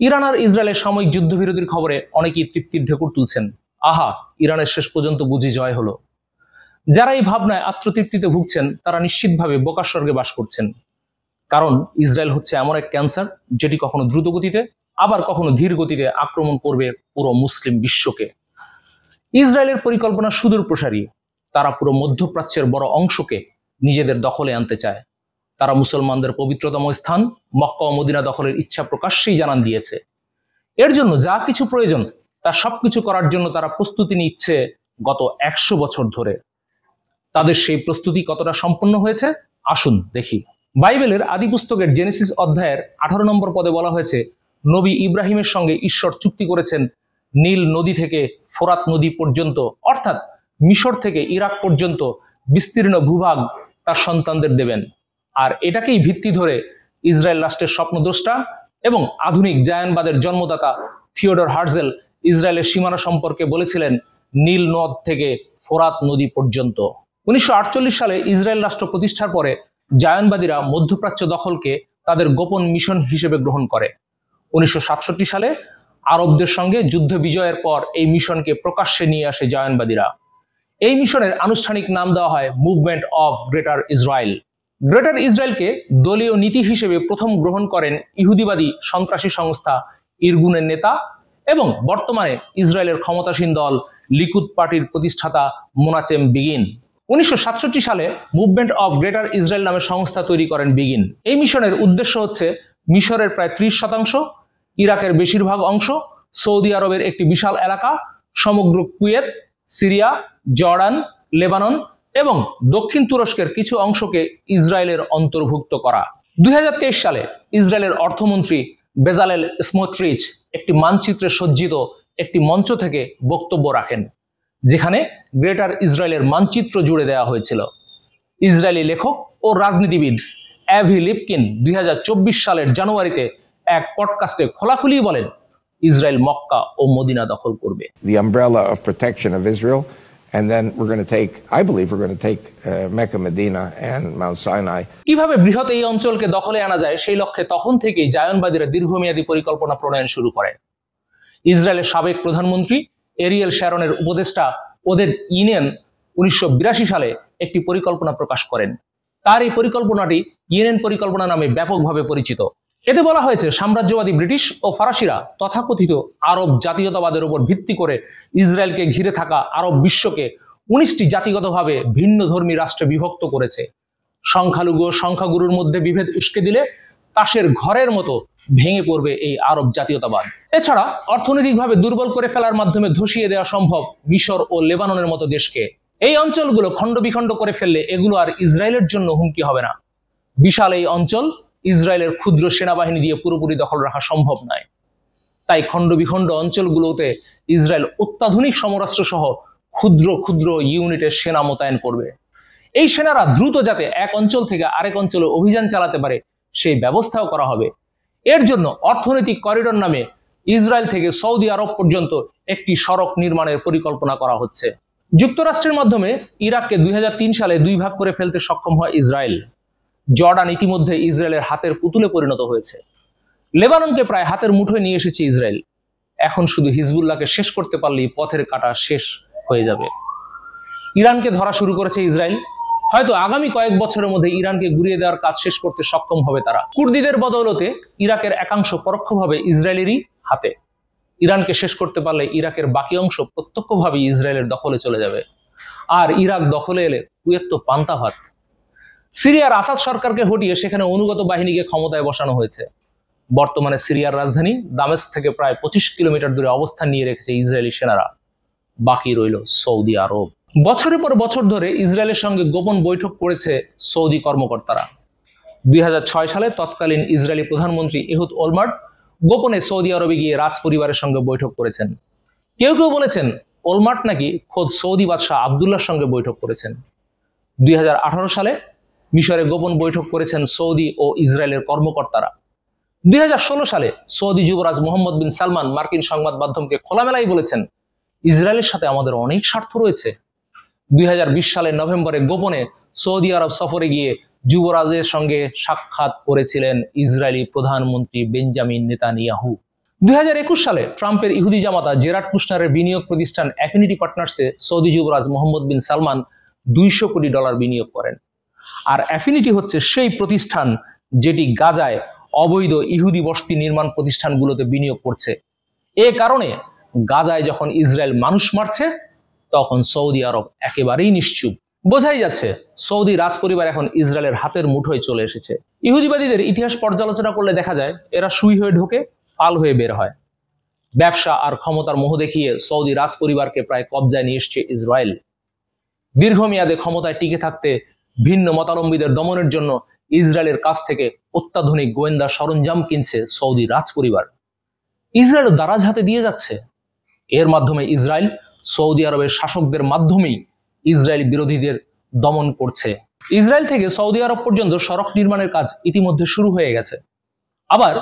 Iran আর ইসরায়েলের সাময়িক যুদ্ধবিরতির খবরে অনেকেই তৃপ্তির ঢেকুর তুলছেন। আহা, ইরানের শেষ পর্যন্ত বুঝি জয় হলো। যারা এই ভাবনায় আত্মতৃপ্তিতে ভুগছেন তারা নিশ্চিতভাবে বোকার স্বর্গে বাস করছেন। কারণ ইসরায়েল হচ্ছে এমন এক ক্যান্সার যেটি কখনো দ্রুত গতিতে আবার কখনো ধীর গতিতে আক্রমণ করবে পুরো মুসলিম বিশ্বকে। ইসরায়েলের পরিকল্পনা সুদূর প্রসারী। তারা পুরো মধ্যপ্রাচ্যের বড় অংশকে নিজেদের দখলে আনতে চায়। তারা মুসলমানদের পবিত্রতম স্থান মক্কা ও মদিনা দখলের ইচ্ছা প্রকাশ্যেই জানান দিয়েছে। এর জন্য যা কিছু প্রয়োজন তা সবকিছু করার জন্য তারা প্রস্তুতি নিচ্ছে গত 100 বছর ধরে। তাদের সেই প্রস্তুতি কতটা সম্পন্ন হয়েছে আসুন দেখি। বাইবেলের আদি পুস্তকের জেনেসিস অধ্যায়ের 18 নম্বর পদে বলা হয়েছে, নবী ইব্রাহিমের সঙ্গে ঈশ্বর চুক্তি করেছেন নীল নদী থেকে ফোরাত নদী পর্যন্ত, অর্থাৎ মিশর থেকে ইরাক পর্যন্ত বিস্তীর্ণ ভূভাগ তার সন্তানদের দেবেন। আর এটাকেই ভিত্তি ধরে ইসরায়েল রাষ্ট্রের স্বপ্নদ্রষ্টা এবং আধুনিক জায়নবাদের জন্মদাতা থিওডর হার্জেল ইসরায়েলের সীমানা সম্পর্কে বলেছিলেন নীল নদ থেকে ফোরাত নদী পর্যন্ত। 1948 সালে ইসরায়েল রাষ্ট্র প্রতিষ্ঠার পরে জায়নবাদীরা মধ্যপ্রাচ্য দখলকে তাদের গোপন মিশন হিসেবে গ্রহণ করে। 1967 সালে আরবদের সঙ্গে যুদ্ধ বিজয়ের পর এই মিশনকে প্রকাশ্যে নিয়ে আসে জায়নবাদীরা। এই মিশনের আনুষ্ঠানিক নাম দেওয়া হয় movement of greater Israel. Greater ইসরায়েলকে দলীয় নীতি হিসেবে প্রথম গ্রহণ করেন ইহুদিবাদী সন্ত্রাসী সংস্থা ইরগুনের নেতা এবং বর্তমানে ইসরায়েলের ক্ষমতাসীন দল লিকুদ পার্টির প্রতিষ্ঠাতা মোনাচেম বিগিন। 1967 সালে মুভমেন্ট অফ গ্রেটার ইসরায়েল নামে সংস্থা তৈরি করেন বিগিন। এই মিশনের উদ্দেশ্য হচ্ছে মিশরের প্রায় 30%, ইরাকের বেশিরভাগ অংশ, সৌদি আরবের একটি বিশাল এলাকা, সমগ্র কুয়েত, সিরিয়া, জর্ডান, লেবানন এবং দক্ষিণ তুরস্কের কিছু অংশকে ইসরায়েলের অন্তর্ভুক্ত করা। 2023 সালে ইসরায়েলের অর্থমন্ত্রী বেজালেল স্মোট্রিচ একটি মানচিত্রে সজ্জিত একটি মঞ্চ থেকে বক্তব্য রাখেন, যেখানে গ্রেটার ইসরায়েলের মানচিত্র জুড়ে দেওয়া হয়েছিল। ইসরায়েলি লেখক ও রাজনীতিবিদ অ্যাভি লিপকিন 2024 সালের জানুয়ারিতে এক পডকাস্টে খোলাখুলি বলেন, ইসরায়েল মক্কা ও মদিনা দখল করবে। The umbrella of protection of Israel, and then we're going to take, I believe we're going to take Mecca, Medina and Mount Sinai. কিভাবে বৃহৎ এই অঞ্চলকে দখলে আনা যায় সেই লক্ষ্যে তখন থেকেই জায়নবাদীরা দীর্ঘমেয়াদী পরিকল্পনা প্রণয়ন শুরু করে। ইসরায়েলের সাবেক প্রধানমন্ত্রী এরিয়েল শ্যারনের উপদেষ্টা ওদেদ ইনেন 1982 সালে একটি পরিকল্পনা প্রকাশ করেন। তার এই পরিকল্পনাটি ইয়েনেন পরিকল্পনা নামে ব্যাপকভাবে পরিচিত। এতে বলা হয়েছে সাম্রাজ্যবাদী ব্রিটিশ ও ফরাসিরা তথাকথিত আরব জাতীয়তাবাদের উপর ভিত্তি করে ইসরায়েলকে ঘিরে থাকা আরব বিশ্বকে 19টি জাতিগতভাবে ভিন্ন ধর্মী রাষ্ট্রে বিভক্ত করেছে। সংখ্যালঘু ও সংখ্যাগুরুর মধ্যে বিভেদ উস্কে দিলে তাসের ঘরের মতো ভেঙে পড়বে এই আরব জাতীয়তাবাদ। এছাড়া অর্থনৈতিকভাবে দুর্বল করে ফেলার মাধ্যমে ধসিয়ে দেওয়া সম্ভব মিশর ও লেবাননের মতো দেশকে। এই অঞ্চলগুলো খণ্ড বিখণ্ড করে ফেললে এগুলো আর ইসরায়েলের জন্য হুমকি হবে না। বিশাল এই অঞ্চল ইসরায়েলের ক্ষুদ্র সেনাবাহিনী দিয়ে পুরোপুরি দখল রাখা সম্ভব নয়। তাই খণ্ড বিখণ্ড অঞ্চলগুলোতে ইসরায়েল অত্যাধুনিক সমরাস্ত্র সহ ক্ষুদ্র ক্ষুদ্র ইউনিটের সেনা মোতায়েন করবে। এই সেনারা দ্রুত যাতে এক অঞ্চল থেকে আরেক অঞ্চলে অভিযান চালাতে পারে সেই ব্যবস্থাও করা হবে। এর জন্য অর্থনৈতিক করিডোর নামে ইসরায়েল থেকে সৌদি আরব পর্যন্ত একটি সড়ক নির্মাণের পরিকল্পনা করা হচ্ছে। যুক্তরাষ্ট্রের মাধ্যমে ইরাককে 2003 সালে 2 ভাগ করে ফেলতে সক্ষম হয় ইসরায়েল। জর্ডান ইতিমধ্যে ইসরায়েলের হাতের পুতুলে পরিণত হয়েছে। লেবাননকে প্রায় হাতের মুঠোয় নিয়ে এসেছে ইসরায়েল। এখন শুধু হিজবুল্লাহকে শেষ করতে পারলেই পথের কাঁটা শেষ হয়ে যাবে। ইরানকে ধরা শুরু করেছে ইসরায়েল। হয়তো আগামী কয়েক বছরের মধ্যে ইরানকে গুড়িয়ে দেওয়ার কাজ শেষ করতে সক্ষম হবে তারা। কুর্দিদের বদৌলতে ইরাকের একাংশ পরোক্ষভাবে ইসরায়েলেরই হাতে। ইরানকে শেষ করতে পারলে ইরাকের বাকি অংশ প্রত্যক্ষভাবে ইসরায়েলের দখলে চলে যাবে। আর ইরাক দখলে এলে কুয়েত তো পান্তা ভাত। সিরিয়ার আসাদ সরকারকে হটিয়ে সেখানে অনুগত বাহিনীকে ক্ষমতায় বসানো হয়েছে। বর্তমানে সিরিয়ার রাজধানী দামেস্ক থেকে প্রায় 25 কিলোমিটার দূরে অবস্থান নিয়ে রেখেছে ইসরায়েলি সেনারা। বাকি রইল সৌদি আরব। বছরের পর বছর ধরে ইসরায়েলের সঙ্গে গোপন বৈঠক করেছে সৌদি কর্মকর্তারা। 2006 সালে তৎকালীন ইসরায়েলি প্রধানমন্ত্রী এহুদ ওলমার্ট গোপনে সৌদি আরবে গিয়ে রাজ পরিবারের সঙ্গে বৈঠক করেছেন। কেউ কেউ বলেছেন ওলমার্ট নাকি খোদ সৌদি বাদশাহ আবদুল্লাহর সঙ্গে বৈঠক করেছেন। 2018 সালে মিশরে গোপন বৈঠক করেছেন সৌদি ও ইসরায়েলের কর্মকর্তারা। 2016 সালে সৌদি যুবরাজ মোহাম্মদ বিন সালমান মার্কিন সংবাদ মাধ্যমকে খোলামেলাই বলেছেন, ইসরায়েলের সাথে আমাদের অনেক স্বার্থ রয়েছে। 2020 সালের নভেম্বরে গোপনে সৌদি আরব সফরে গিয়ে যুবরাজের সঙ্গে সাক্ষাৎ করেছিলেন ইসরায়েলি প্রধানমন্ত্রী বেঞ্জামিন নেতানিয়াহু। 2021 সালে ট্রাম্পের ইহুদি জামাতা জেরার্ড কুশনারের বিনিয়োগ প্রতিষ্ঠান অ্যাফিনিটি পার্টনার্সে সৌদি যুবরাজ মোহাম্মদ বিন সালমান $200 কোটি বিনিয়োগ করেন। আর অ্যাফিনিটি হচ্ছে সেই প্রতিষ্ঠান যেটি গাজায় অবৈধ ইহুদি বসতি নির্মাণ প্রতিষ্ঠানগুলোতে বিনিয়োগ করছে। এ কারণে গাজায় যখন ইসরায়েল মানুষ মারছে তখন সৌদি আরব একেবারেই নিশ্চুপ। বোঝাই যাচ্ছে সৌদি রাজপরিবার এখন ইসরায়েলের হাতের মুঠোয় চলে এসেছে। ইহুদিবাদীদের ইতিহাস পর্যালোচনা করলে দেখা যায় এরা সুই হয়ে ঢোকে, ফাল হয়ে বের হয়। ব্যবসা আর ক্ষমতার মোহ দেখিয়ে সৌদি রাজপরিবারকে প্রায় কবজায় নিয়ে এসছে ইসরায়েল। দীর্ঘমেয়াদে ক্ষমতায় টিকে থাকতে ভিন্ন মতাবলম্বীদের দমনের জন্য ইসরায়েলের কাছ থেকে অত্যাধুনিক গোয়েন্দা সরঞ্জাম কিনছে সৌদি রাজপরিবার। ইসরায়েল দারাজ হাতে দিয়ে যাচ্ছে। এর মাধ্যমে ইসরায়েল সৌদি আরবের শাসকদের মাধ্যমেই ইসরায়েলি বিরোধীদের দমন করছে। ইসরায়েল থেকে সৌদি আরব পর্যন্ত সড়ক নির্মাণের কাজ ইতিমধ্যে শুরু হয়ে গেছে। আবার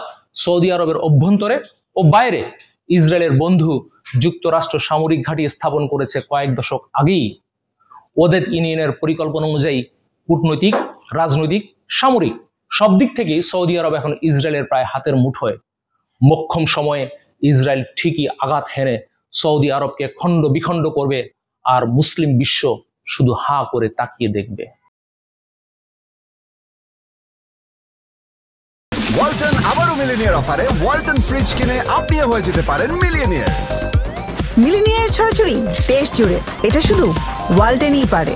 সৌদি আরবের অভ্যন্তরে ও বাইরে ইসরায়েলের বন্ধু যুক্তরাষ্ট্র সামরিক ঘাঁটি স্থাপন করেছে কয়েক দশক আগেই। ওদের ইউনিয়নের পরিকল্পনা অনুযায়ী কূটনৈতিক, রাজনৈতিক, সামরিক সব দিক থেকেই সৌদি আরব এখন ইসরায়েলের প্রায় হাতের মুঠোয়। মোক্ষম সময়ে ইসরায়েল ঠিকই আঘাত হেনে সৌদি আরবকে খণ্ড বিখণ্ড করবে, আর মুসলিম বিশ্ব শুধু হা করে তাকিয়ে দেখবে। ওয়ালটন আবারও মিলিনিয়ার অফারে ওয়ালটন ফ্রিজ কিনে আপনিও হয়ে যেতে পারেন মিলিয়নিয়ার। মিলিনিয়ার ছড়াছড়ি দেশ জুড়ে, এটা শুধু ওয়ালটেনই পারে।